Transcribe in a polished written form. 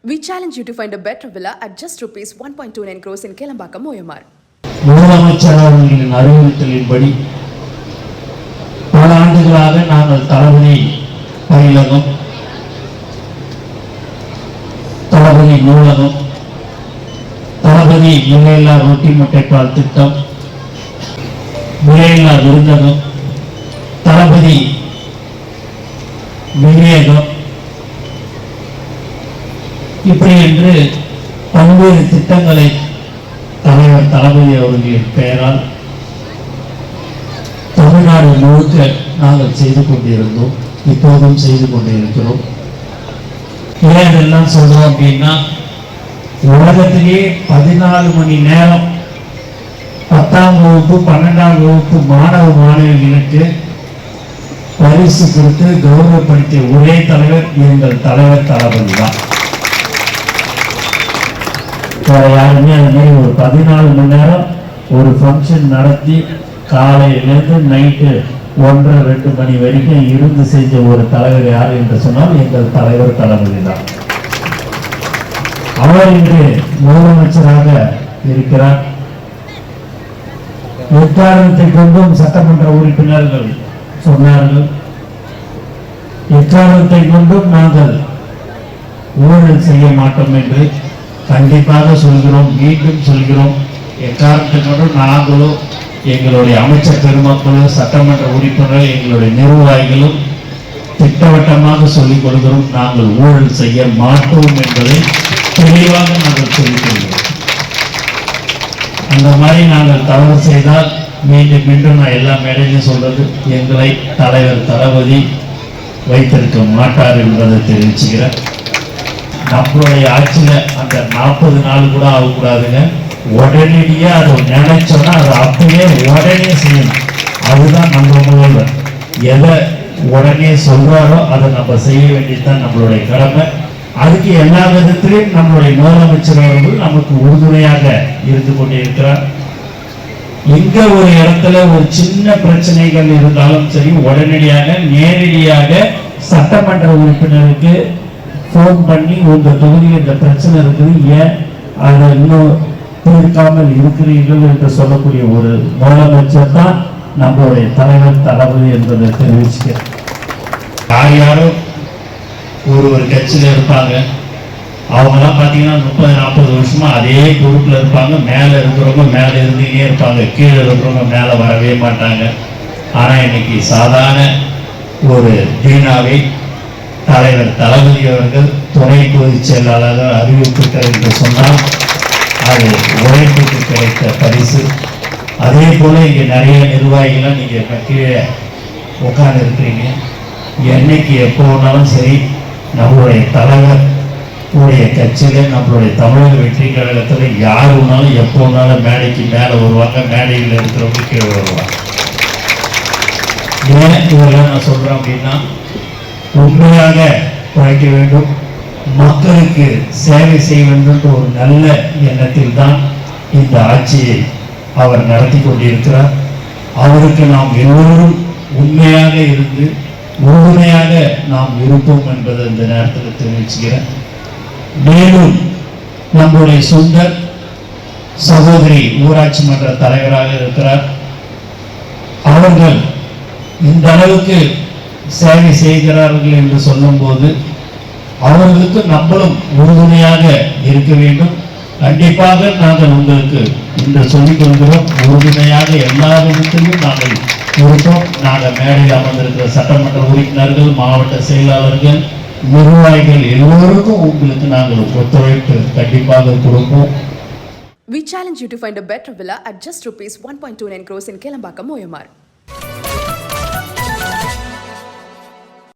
We challenge you to find a better villa at just rupees 1.29 crores in Kelambakam, OMR. முதலமைச்சரின் அறிவுறுத்தலின்படி பல ஆண்டுகளாக நாங்கள் தளபதி பயிலகம், தளபதி நூலகம், தளபதி விலையில்லா ரொட்டி முட்டைப்பால் திட்டம், விலையில்லா விருந்தகம், தளபதி விவேகம், இப்படி என்று பல்வேறு திட்டங்களை தலைவர் தளபதி அவர்களின் பெயரால் தமிழ்நாடு முழுக்க நாங்கள் செய்து கொண்டிருந்தோம், இப்போதும் செய்து கொண்டிருக்கிறோம். ஏன் இதெல்லாம் சொல்றோம் அப்படின்னா, உலகத்திலே 14 மணி நேரம் 10ஆம் வகுப்பு 12ஆம் வகுப்பு மாணவ மாணவிகளுக்கு பரிசு கொடுத்து கௌரவப்படுத்திய ஒரே தலைவர் எங்கள் தலைவர் தளபதி தான். யாருமே அது மாதிரி ஒரு 14 மணி நேரம் ஒரு ஃபங்க்ஷன் நடத்தி காலையிலேருந்து நைட்டு 1-2 மணி வரைக்கும் இருந்து செஞ்ச ஒரு தலைவர் யார் என்று சொன்னால் எங்கள் தலைவர் தளபதி தான். அவர் இன்று முதலமைச்சராக இருக்கிறார். எக்காரணத்தை கொண்டும் சட்டமன்ற உறுப்பினர்கள் சொன்னார்கள், எக்காரணத்தை கொண்டும் நாங்கள் ஊழல் செய்ய மாட்டோம் என்று கண்டிப்பாக சொல்கிறோம், மீண்டும் சொல்கிறோம். எக்காரணத்தை கொண்டும் நாங்களும் எங்களுடைய அமைச்சர் பெருமக்களும் சட்டமன்ற உறுப்பினர்கள் எங்களுடைய நிர்வாகிகளும் திட்டவட்டமாக சொல்லிக் கொள்கிறோம், நாங்கள் ஊழல் செய்ய மாட்டோம் என்பதை தெளிவாக நாங்கள் சொல்லிக் கொள்கிறோம். அந்த மாதிரி நாங்கள் தவறு செய்தால் மீண்டும் மீண்டும் நான் எல்லா மேடையிலும் சொல்றது, எங்களை தலைவர் தளபதி வைத்திருக்க மாட்டார் என்பதை தெரிவிச்சுக்கிறேன். நம்மளுடைய ஆட்சியில் அந்த 40 நாள் கூட ஆகக்கூடாதுங்க. உடனடியாக அதை நினைச்சோன்னா அதை அப்படியே உடனே செய்யணும். அதுதான் நம்ம முதல்வர். எதை உடனே சொல்றாரோ அதை நம்ம செய்ய வேண்டியதுதான் நம்மளுடைய கடமை. அதுக்கு எல்லா விதத்திலையும் நம்மளுடைய முதலமைச்சர் அவர்கள் நமக்கு உறுதுணையாக இருந்து கொண்டே இருக்கிறார். எங்க ஒரு இடத்துல ஒரு சின்ன பிரச்சனைகள் இருந்தாலும் சரி, உடனடியாக நேரடியாக சட்டமன்ற உறுப்பினருக்கு போன் பண்ணி உங்க தொகுதியில் இந்த பிரச்சனை இருக்குது, ஏன் அதை இன்னும் தீர்க்காமல் இருக்கிறீர்கள் என்று சொல்லக்கூடிய ஒரு முதலமைச்சர் தான் நம்மளுடைய தலைவர் தளபதி என்பதை தெரிவிச்சுக்க. யாரும் ஒரு கட்சியில் இருப்பாங்க, அவங்கெல்லாம் பார்த்தீங்கன்னா 30-40 வருஷமா அதே குரூப்ல இருப்பாங்க. மேலே இருக்கிறவங்க மேலே இருந்துகிட்டே இருப்பாங்க, கீழே இருக்கிறவங்க மேலே வரவே மாட்டாங்க. ஆனால் இன்னைக்கு சாதாரண ஒரு தீனாவை தலைவர் தளபதி அவர்கள் துணை பொதுச் செயலாளராக அறிவிப்பிட்டார் என்று சொன்னால் அது உழைப்புக்கு கிடைத்த பரிசு. அதே போல இங்கே நிறைய நிர்வாகிகளாக நீங்கள் கீழே உட்கார்ந்து இருக்கிறீங்க. என்னைக்கு எப்போ வேணாலும் சரி நம்மளுடைய தலைவர் உடைய கட்சியில் நம்மளுடைய தமிழக வெற்றி கழகத்தில் யார் வேணாலும் எப்போ வேணாலும் மேடைக்கு மேலே வருவாங்க, மேடையில் இருக்கிறவங்க கீழே வருவாங்க. ஏன் இதெல்லாம் நான் சொல்கிறேன் அப்படின்னா, உண்மையாக உழைக்க வேண்டும், மக்களுக்கு சேவை செய்ய வேண்டும் என்ற ஒரு நல்ல எண்ணத்தில் தான் இந்த ஆட்சியை அவர் நடத்தி கொண்டிருக்கிறார். அவருக்கு நாம் எல்லோரும் உண்மையாக இருந்து உறுதுணையாக நாம் இருப்போம் என்பதை இந்த நேரத்தில் தெரிவிச்சுக்கிறேன். மேலும் நம்முடைய சுந்தர் சகோதரி ஊராட்சி மன்ற தலைவராக இருக்கிறார். அவர்கள் இந்த அளவுக்கு சேவை செய்கிறார்கள் என்று சொல்லும் போது அவர்களுக்கு நம்மளும் உறுதுணையாக இருக்க வேண்டும். கண்டிப்பாக நாங்கள் உங்களுக்கு இன்று சொல்லிக் கொள்கிறோம், உறுதுணையாக எல்லா விதத்திலும் நாங்கள் இருப்போம். நாங்கள் மேடையில் அமர்ந்திருக்கிற சட்டமன்ற உறுப்பினர்கள், மாவட்ட செயலாளர்கள், நிர்வாகிகள் எல்லோருக்கும் உங்களுக்கு நாங்கள் ஒத்துழைப்பு கண்டிப்பாக கொடுப்போம். We challenge you to find a better villa at just rupees 1.29 crores in Kelambakam, OMR.